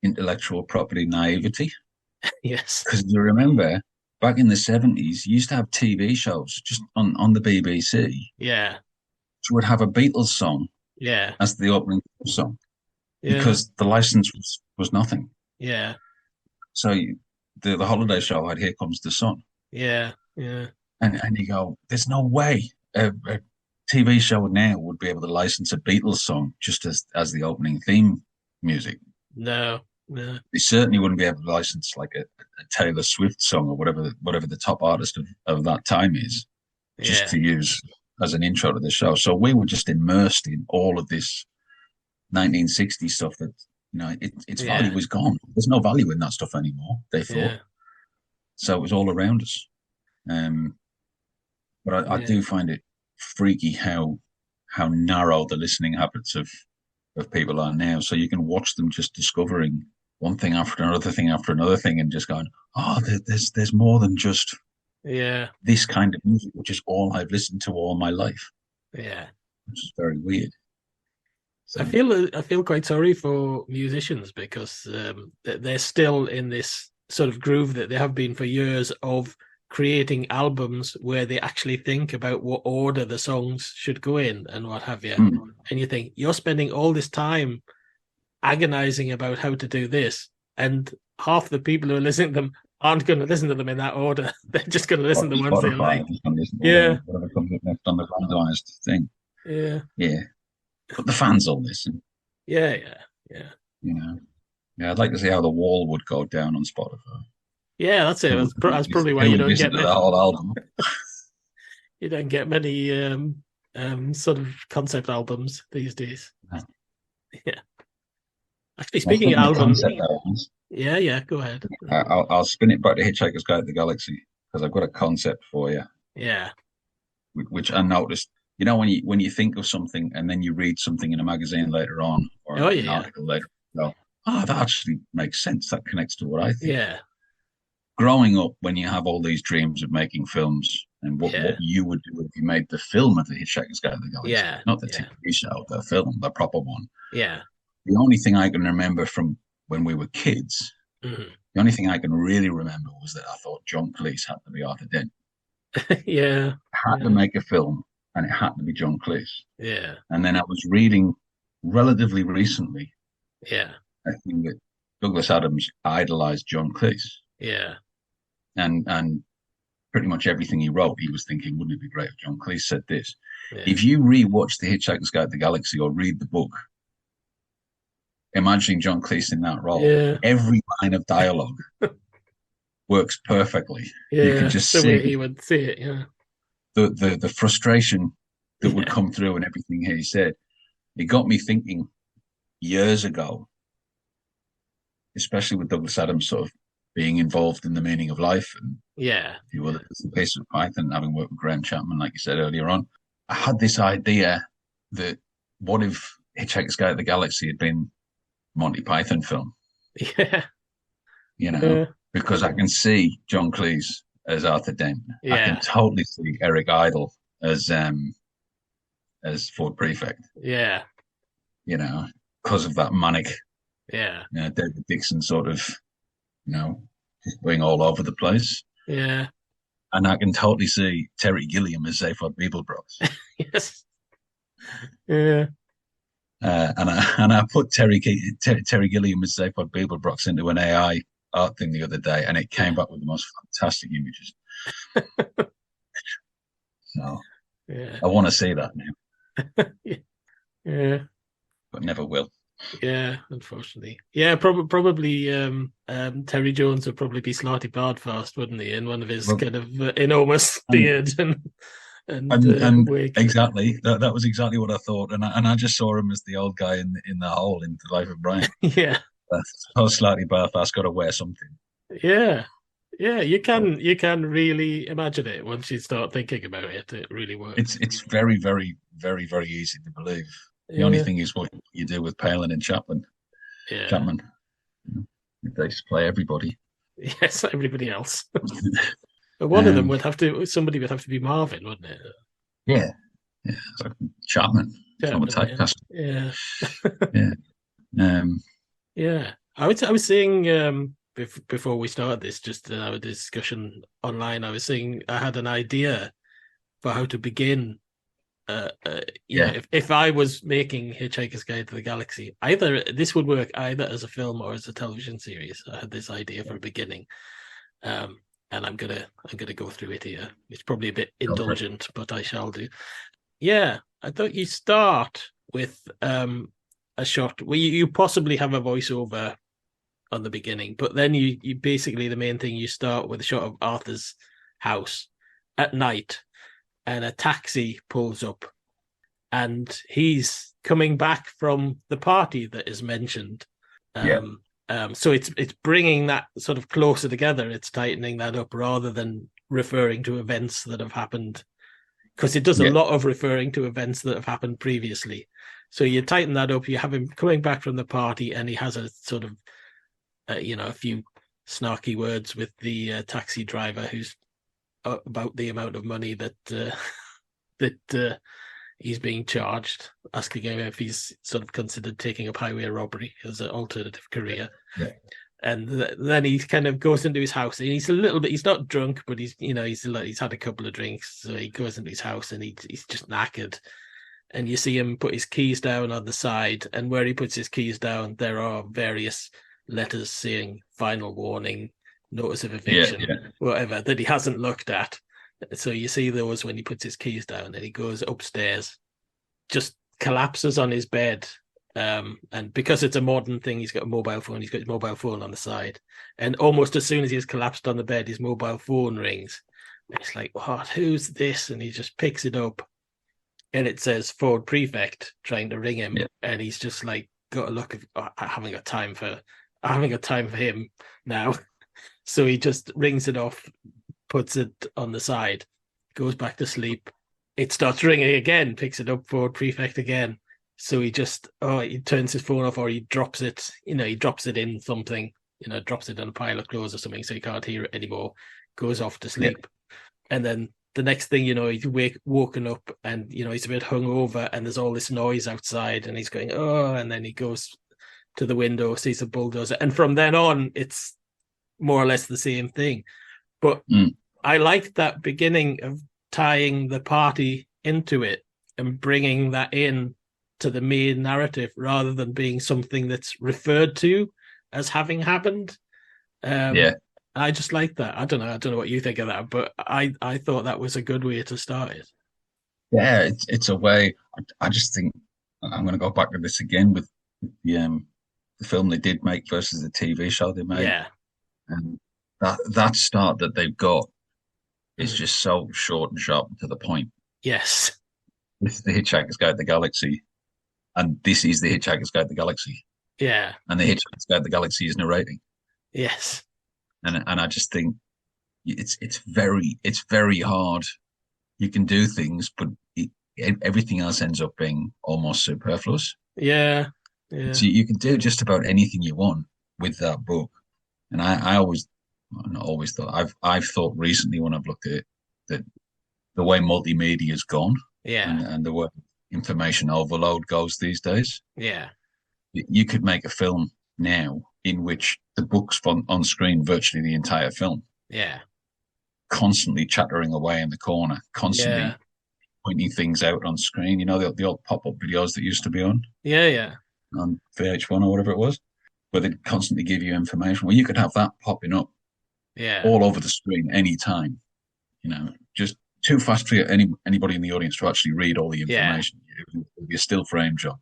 intellectual property naivety. Yes. Because you remember, back in the 70s, you used to have TV shows just on the BBC. Yeah. Which would have a Beatles song Yeah. as the opening song Yeah. because the license was nothing. Yeah. So the holiday show had "Here Comes the Sun," Yeah. Yeah. and you go, "There's no way a TV show now would be able to license a Beatles song just as the opening theme music. No. No. They certainly wouldn't be able to license like a Taylor Swift song or whatever the top artist of that time is, just Yeah. to use as an intro to the show. So we were just immersed in all of this 1960 stuff that its value is gone. There's no value in that stuff anymore. They thought Yeah. so. It was all around us. But I do find it freaky how narrow the listening habits of people are now. So you can watch them just discovering one thing after another thing after another thing, and just going, "Oh, there's more than just this kind of music, which is all I've listened to all my life." Yeah, which is very weird. So. I feel quite sorry for musicians because they're still in this sort of groove that they have been for years of creating albums where they actually think about what order the songs should go in and what have you. And you think you're spending all this time agonizing about how to do this, and half the people who are listening to them aren't going to listen to them in that order. They're just going to listen to the ones they like. Whatever comes up next on the randomized thing. Yeah. But the fans will listen. Yeah. I'd like to see how The Wall would go down on Spotify. Yeah, that's it. That's probably why you don't get the whole album. You don't get many sort of concept albums these days. Yeah. Actually, speaking of albums, yeah, go ahead. I'll spin it back to Hitchhiker's Guide to the Galaxy because I've got a concept for you. Yeah. Which I noticed. When you think of something and then you read something in a magazine later on or an article later, that actually makes sense. That connects to what I think. Yeah. Growing up, when you have all these dreams of making films and what you would do if you made the film of the Hitchhiker's Guide to the Galaxy, not the TV show, the film, the proper one. Yeah. The only thing I can remember from when we were kids, the only thing I can really remember was that I thought John Cleese had to be Arthur Dent. Yeah. Had to make a film. And it had to be John Cleese. Yeah. And then I was reading relatively recently. Yeah. I think that Douglas Adams idolized John Cleese. Yeah. And pretty much everything he wrote, he was thinking, wouldn't it be great if John Cleese said this? Yeah. If you rewatch The Hitchhiker's Guide to the Galaxy or read the book, imagining John Cleese in that role, every line of dialogue works perfectly. Yeah. You can just see the way he would see it, yeah. The frustration that would come through and everything he said, it got me thinking years ago, especially with Douglas Adams sort of being involved in the meaning of life and the Piece of Python, having worked with Graham Chapman, like you said earlier on. I had this idea that what if Hitchhiker's Guide to the Galaxy had been Monty Python film? Yeah. Because I can see John Cleese as Arthur Dent. I can totally see Eric Idle as Ford Prefect. Yeah. Because of that manic. Yeah. David Dixon sort of, going all over the place. Yeah. And I can totally see Terry Gilliam as Zaphod Beeblebrox. Yes. Yeah. And I put Terry Gilliam as Zaphod Beeblebrox into an AI art thing the other day, and it came back with the most fantastic images. So I want to see that now. Yeah. But never will. Yeah, unfortunately. Yeah, probably Terry Jones would probably be Slarty Bardfast, wouldn't he? In one of his kind of enormous beard and wig. Exactly. That was exactly what I thought. And I just saw him as the old guy in the hole in The Life of Brian. Yeah. So Slarty Bardfast got to wear something. Yeah. Yeah, you can really imagine it once you start thinking about it. It really works. It's very, very, very, very easy to believe. The only thing is what you do with Palin and Chapman. Yeah. Chapman. They just play everybody. Yes, everybody else. But one of them somebody would have to be Marvin, wouldn't it? Yeah. Yeah. It's like Chapman. Typecast. Yeah. Yeah. Yeah. I was saying before we started this, just in our discussion online, I was saying I had an idea for how to begin If I was making Hitchhiker's Guide to the Galaxy, either this would work either as a film or as a television series. I had this idea from the beginning, and I'm gonna go through it here. It's probably a bit indulgent, but I shall do. Yeah, I thought you start with a shot where you possibly have a voiceover on the beginning, but then you basically, the main thing, you start with a shot of Arthur's house at night, and a taxi pulls up, and he's coming back from the party that is mentioned. So it's bringing that sort of closer together. It's tightening that up rather than referring to events that have happened, because it does a lot of referring to events that have happened previously. So you tighten that up. You have him coming back from the party, and he has a sort of, a few snarky words with the taxi driver, who's about the amount of money that he's being charged, asking him if he's sort of considered taking up highway robbery as an alternative career. Yeah. And then he kind of goes into his house, and he's a little bit, he's not drunk, but he's had a couple of drinks. So he goes into his house, and he's just knackered. And you see him put his keys down on the side, and where he puts his keys down, there are various letters saying final warning, notice of eviction, whatever, that he hasn't looked at. So you see those when he puts his keys down, and he goes upstairs, just collapses on his bed. And because it's a modern thing, he's got a mobile phone. He's got his mobile phone on the side, and almost as soon as he's collapsed on the bed, his mobile phone rings. And he's like, "What? Who's this?" And he just picks it up, and it says Ford Prefect trying to ring him, and he's just like, got a look of, I haven't got time for him now. So he just rings it off, puts it on the side, goes back to sleep. It starts ringing again, picks it up, Ford Prefect again. So he just, he turns his phone off, or he drops it, he drops it in something, drops it in a pile of clothes or something, so he can't hear it anymore, goes off to sleep. Yeah. And then the next thing he's woken up, and, he's a bit hungover, and there's all this noise outside, and he's going, oh, and then he goes to the window, sees a bulldozer. And from then on, it's more or less the same thing. But I liked that beginning of tying the party into it and bringing that in to the main narrative, rather than being something that's referred to as having happened. I just like that. I don't know what you think of that, but I thought that was a good way to start it. Yeah, it's a way. I just think I'm going to go back to this again with the film they did make versus the TV show they made. Yeah, and that start that they've got is just so short and sharp and to the point. Yes, this is the Hitchhiker's Guide to the Galaxy, and this is the Hitchhiker's Guide to the Galaxy. Yeah, and the Hitchhiker's Guide to the Galaxy is narrating. Yes, and I just think it's very hard. You can do things, but everything else ends up being almost superfluous. Yeah. So you can do just about anything you want with that book. And I always, not always thought, I've thought recently when I've looked at it, that the way multimedia has gone, and the way information overload goes these days, you could make a film now in which the book's on screen virtually the entire film. Yeah. Constantly chattering away in the corner, constantly pointing things out on screen. The old pop-up videos that used to be on? Yeah. On VH1 or whatever it was, where they constantly give you information. Well, you could have that popping up all over the screen anytime. Just too fast for anybody in the audience to actually read all the information. It would be a still frame job.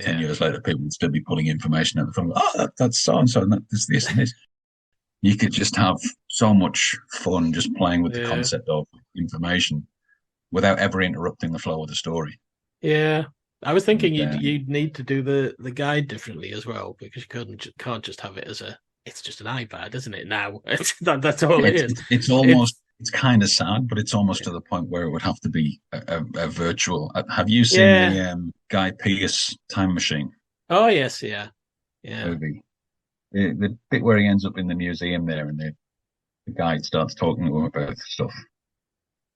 10 years later, people would still be pulling information out from, that's so-and-so, and that's this and this. You could just have so much fun just playing with the concept of information without ever interrupting the flow of the story. Yeah. I was thinking you'd need to do the guide differently as well, because you can't just have it as it's just an iPad, isn't it? Now that's all it is. It's almost it's kind of sad, but it's almost to the point where it would have to be a virtual. Have you seen the Guy Pearce Time Machine? Oh yes, yeah. Movie. The bit where he ends up in the museum there, and the guide starts talking to him about stuff.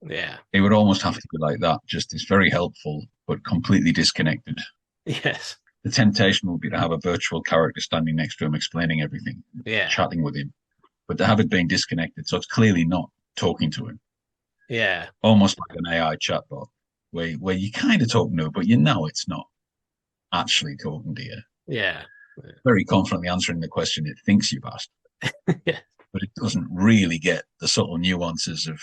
Yeah. It would almost have to be like that. Just it's very helpful, but completely disconnected. Yes. The temptation would be to have a virtual character standing next to him, explaining everything, chatting with him, but to have it being disconnected, so it's clearly not talking to him. Yeah. Almost like an AI chatbot. where you kind of talking to it, but you know it's not actually talking to you. Yeah. Very confidently answering the question it thinks you've asked. Yeah. But it doesn't really get the subtle nuances of,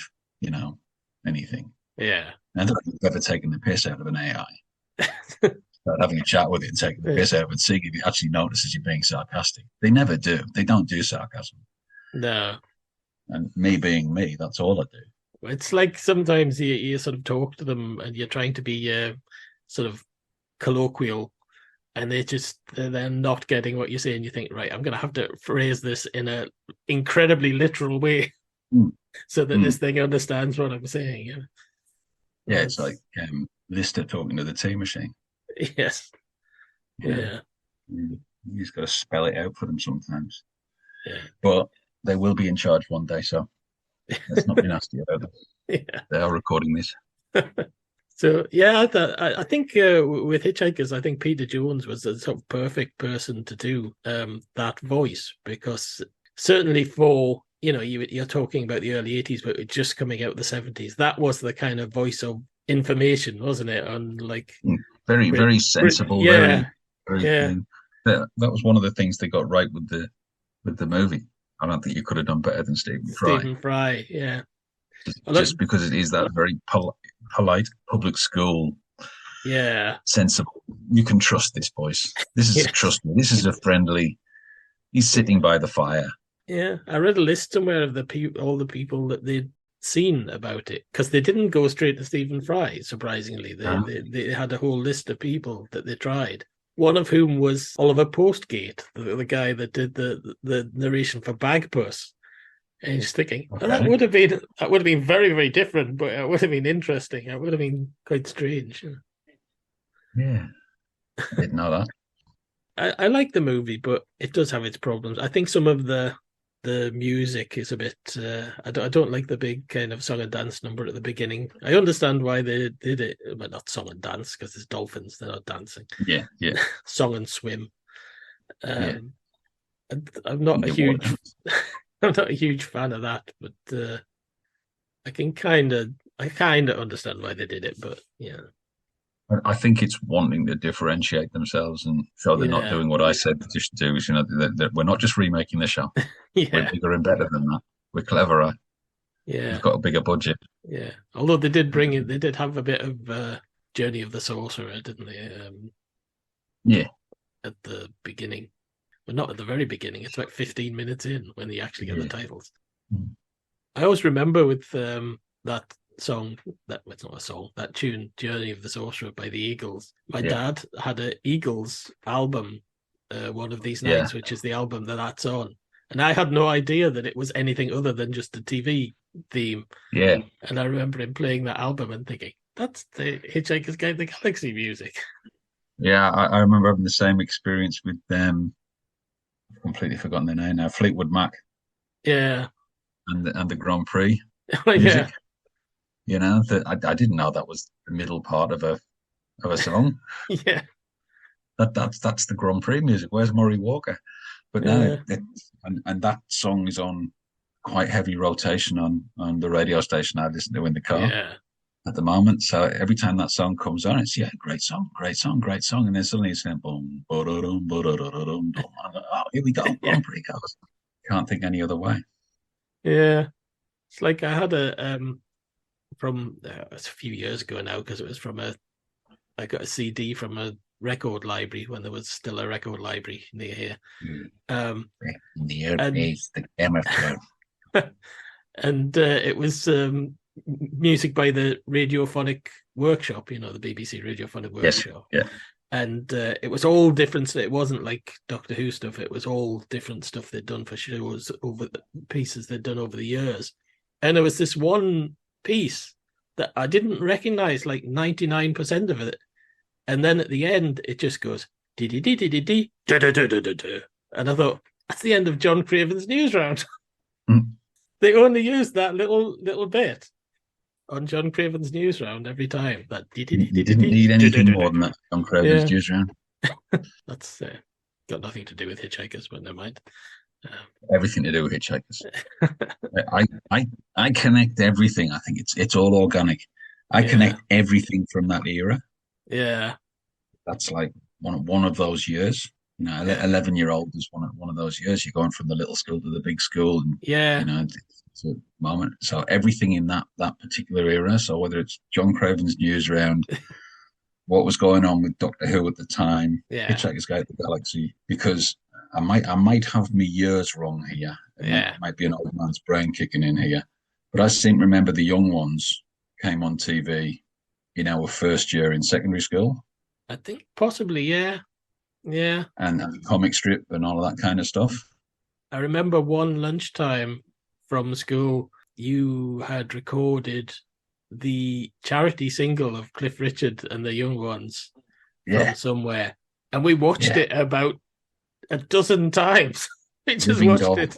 anything. Yeah. And I don't think you've ever taken the piss out of an AI. Start having a chat with it and taking the piss out of it, seeing if it actually notices you're being sarcastic. They never do. They don't do sarcasm. No. And me being me, that's all I do. It's like sometimes you sort of talk to them and you're trying to be sort of colloquial, and they're not getting what you're saying. You think, right, I'm going to have to phrase this in a incredibly literal way so that this thing understands what I'm saying. Yeah, it's like Lister talking to the tea machine. Yes. Yeah. You just got to spell it out for them sometimes. Yeah. But they will be in charge one day, so let's not be nasty about them. Yeah. They are recording this. So yeah, I think with Hitchhikers, I think Peter Jones was the sort of perfect person to do that voice, because certainly for you're talking about the early 80s, but just coming out the 70s, that was the kind of voice of information, wasn't it? And like very, very sensible. Yeah, very, that was one of the things they got right with the movie. I don't think you could have done better than Stephen Fry. Yeah. Just because it is that very polite public school. Yeah. Sensible. You can trust this voice. This is trust me. This is a friendly. He's sitting by the fire. Yeah, I read a list somewhere of all the people that they'd seen about it, because they didn't go straight to Stephen Fry. Surprisingly, they had a whole list of people that they tried. One of whom was Oliver Postgate, the guy that did the narration for Bagpuss. And you're just thinking, that would have been very, very different, but it would have been interesting. It would have been quite strange. Yeah, I didn't know that. I like the movie, but it does have its problems. I think some of the music is a bit. I don't like the big kind of song and dance number at the beginning. I understand why they did it, but not song and dance, because there's dolphins. They're not dancing. Yeah. Song and swim. I'm not a huge. I'm not a huge fan of that, but I kind of understand why they did it. But yeah, I think it's wanting to differentiate themselves and show they're not doing what I said they should do. Is that we're not just remaking the show. We're bigger and better than that. We're cleverer. Yeah, we've got a bigger budget. Yeah, although they did have a bit of Journey of the Sorcerer, didn't they? Yeah, at the beginning. But not at the very beginning. It's like 15 minutes in when they actually get the titles. I always remember with that song, it's not a song, that tune, Journey of the Sorcerer by the Eagles. My dad had an Eagles album, One of These Nights, which is the album that's on. And I had no idea that it was anything other than just a TV theme. Yeah. And I remember him playing that album and thinking, that's the Hitchhiker's Guide to the Galaxy music. Yeah, I remember having the same experience with them. Completely forgotten their name now. Fleetwood Mac. Yeah. And the Grand Prix music. Yeah. I didn't know that was the middle part of a song. Yeah. That's the Grand Prix music. Where's Murray Walker? But now and that song is on quite heavy rotation on the radio station I listen to in the car at the moment. So every time that song comes on, it's great song. And then suddenly it's saying boom, ba-da-dum, ba-da-da-da-dum, dum. Oh, here we go, Grand Prix goes. Can't think any other way. Yeah, it's like I had from it's a few years ago now, because it was I got a CD from a record library when there was still a record library near here. Near place, the camera. And it was music by the Radiophonic Workshop, the BBC Radiophonic Workshop. Yeah. And it was all different. It wasn't like Doctor Who stuff. It was all different stuff they'd done for shows, pieces they'd done over the years. And there was this one piece that I didn't recognize, like 99% of it. And then at the end, it just goes, dee-dee-dee-dee-dee-dee, da-da-da-da-da-da. And I thought, that's the end of John Craven's News Round. They only used that little bit on John Craven's News Round every time. That you didn't need anything more than that John Craven's News Round. That's got nothing to do with Hitchhikers, but never mind. Everything to do with Hitchhikers. I connect everything. I think it's all organic. I connect everything from that era. Yeah. That's like one of those years. 11-year-old is one of those years. You're going from the little school to the big school, and it's a moment. So everything in that particular era. So whether it's John Craven's Newsround, what was going on with Doctor Who at the time, Hitchhiker's Guide to the Galaxy, because I might have my years wrong here. It might be an old man's brain kicking in here, but I seem to remember the young ones came on TV in our first year in secondary school. I think possibly, yeah. And the comic strip and all of that kind of stuff. I remember one lunchtime from school, you had recorded the charity single of Cliff Richard and the Young Ones from somewhere. And we watched it about a dozen times. We just watched it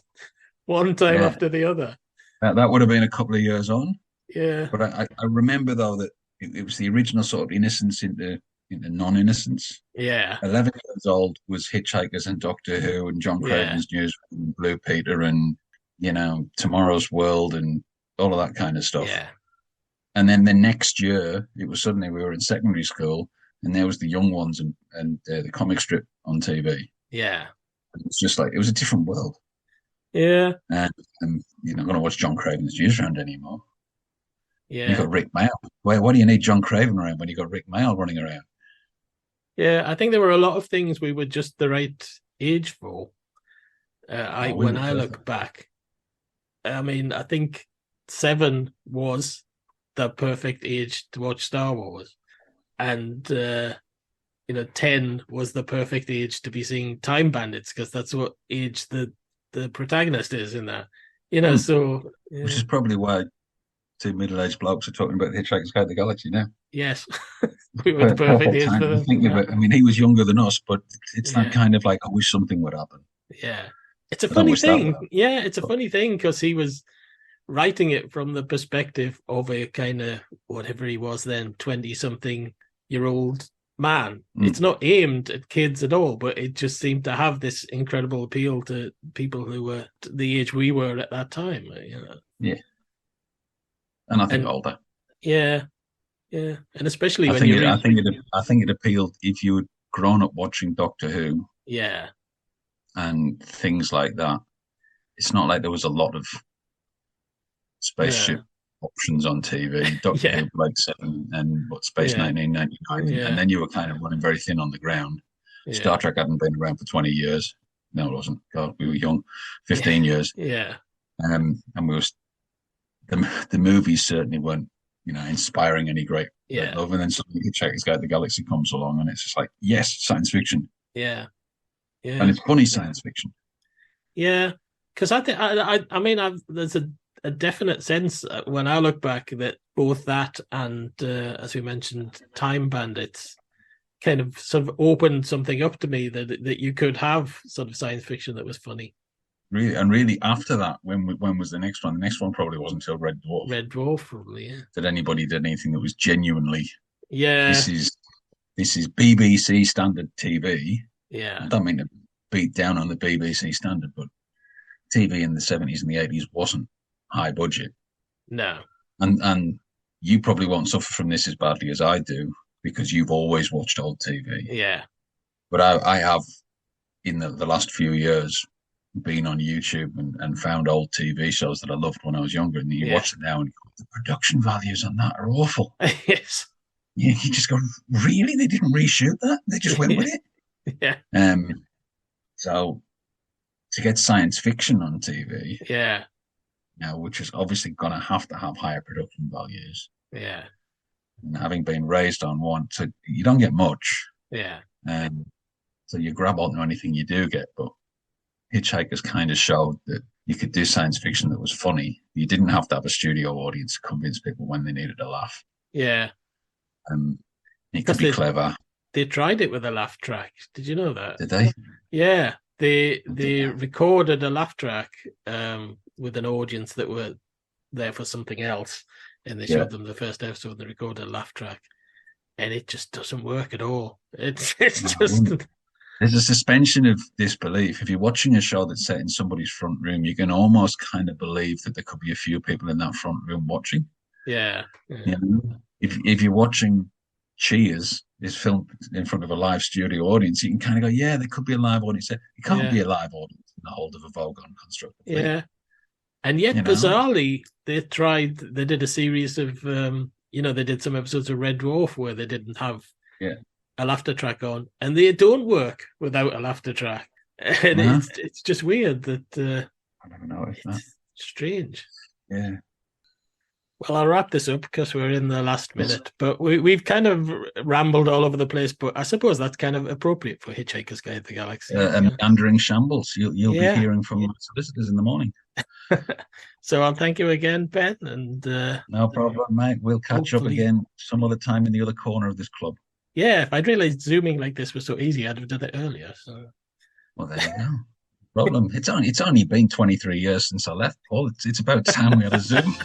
one time after the other. That would have been a couple of years on. Yeah. But I remember, though, that it was the original sort of innocence into non-innocence. Yeah. 11 years old was Hitchhikers and Doctor Who and John Craven's News and Blue Peter and, Tomorrow's World and all of that kind of stuff. Yeah. And then the next year, it was suddenly we were in secondary school and there was the Young Ones and the comic strip on TV. Yeah. It was just like, it was a different world. Yeah. And you're not going to watch John Craven's Newsround anymore. Yeah. You got Rick Mayall. Why do you need John Craven around when you got Rick Mayall running around? Yeah, I think there were a lot of things we were just the right age for. When I look back, I mean, I think 7 was the perfect age to watch Star Wars, and 10 was the perfect age to be seeing Time Bandits, because that's what age the protagonist is in that. So which is probably why two middle-aged blokes are talking about Hitchhiker's Guide to the Galaxy now. Yes, we were the perfect age for them. He was younger than us, but it's that kind of like, I wish something would happen. Yeah, it's a funny thing. Yeah, it's a funny thing because he was writing it from the perspective of a kind of whatever he was then, 20-something-year-old man. It's not aimed at kids at all, but it just seemed to have this incredible appeal to people who were the age we were at that time. Yeah. And I think older. Yeah, and especially I think it appealed if you had grown up watching Doctor Who. Yeah, and things like that. It's not like there was a lot of spaceship options on TV. Doctor Who, Blake 7, and Space 1999, and then you were kind of running very thin on the ground. Yeah. Star Trek hadn't been around for 20 years. No, it wasn't. God, we were young, 15 years. Yeah, and we were. The movies certainly weren't, inspiring any great love. And then suddenly Hitchhiker's Guide to the Galaxy comes along, and it's just like, yes, science fiction. Yeah. And it's funny science fiction. Yeah, because I think I mean there's a definite sense when I look back that both that and as we mentioned, Time Bandits kind of sort of opened something up to me that you could have sort of science fiction that was funny. Really, after that, when was the next one? The next one probably wasn't until Red Dwarf. Red Dwarf, probably. Yeah. Did anybody did anything that was genuinely? Yeah. This is BBC standard TV. Yeah. I don't mean to beat down on the BBC standard, but TV in the 70s and the 80s wasn't high budget. No. And you probably won't suffer from this as badly as I do because you've always watched old TV. Yeah. But I have in the last few years been on YouTube and found old TV shows that I loved when I was younger, and you watch it now and the production values on that are awful. Yes. You just go, really? They didn't reshoot that? They just went with it? Yeah. So to get science fiction on TV, which is obviously going to have higher production values. Yeah. And having been raised on one, so you don't get much. Yeah. So you grab onto anything you do get, but Hitchhikers kind of showed that you could do science fiction that was funny. You didn't have to have a studio audience to convince people when they needed a laugh. Yeah. It could be clever. They tried it with a laugh track. Did you know that? Did they? Yeah. They recorded a laugh track with an audience that were there for something else, and they showed them the first episode and they recorded a laugh track, and it just doesn't work at all. It's just... There's a suspension of disbelief. If you're watching a show that's set in somebody's front room, you can almost kind of believe that there could be a few people in that front room watching. Yeah. You know? if you're watching Cheers, is filmed in front of a live studio audience, you can kind of go, yeah, there could be a live audience there. It can't be a live audience in the hold of a Vogon constructed thing. Yeah. And yet, bizarrely, they did a series of, they did some episodes of Red Dwarf where they didn't have a laughter track on, and they don't work without a laughter track. And it's just weird that I never noticed that. Strange. Yeah. Well, I'll wrap this up because we're in the last minute, but we've kind of rambled all over the place, but I suppose that's kind of appropriate for Hitchhiker's Guide to the Galaxy. A meandering shambles. You'll be hearing from solicitors in the morning. So I'll thank you again, Ben. And no problem, mate. We'll catch up again some other time in the other corner of this club. Yeah, if I'd realized Zooming like this was so easy, I'd have done it earlier. So. Well, there you go. Problem. It's only been 23 years since I left, Paul. It's about time we had a Zoom.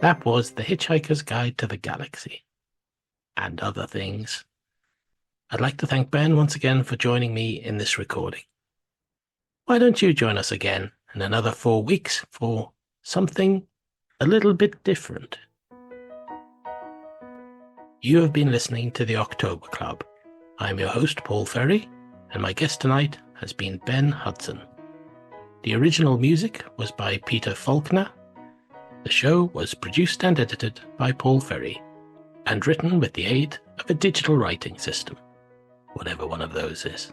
That was The Hitchhiker's Guide to the Galaxy, and other things. I'd like to thank Ben once again for joining me in this recording. Why don't you join us again in another 4 weeks for something a little bit different? You have been listening to the October Club. I'm your host, Paul Ferry, and my guest tonight has been Ben Hudson. The original music was by Peter Faulkner. The show was produced and edited by Paul Ferry, and written with the aid of a digital writing system, whatever one of those is.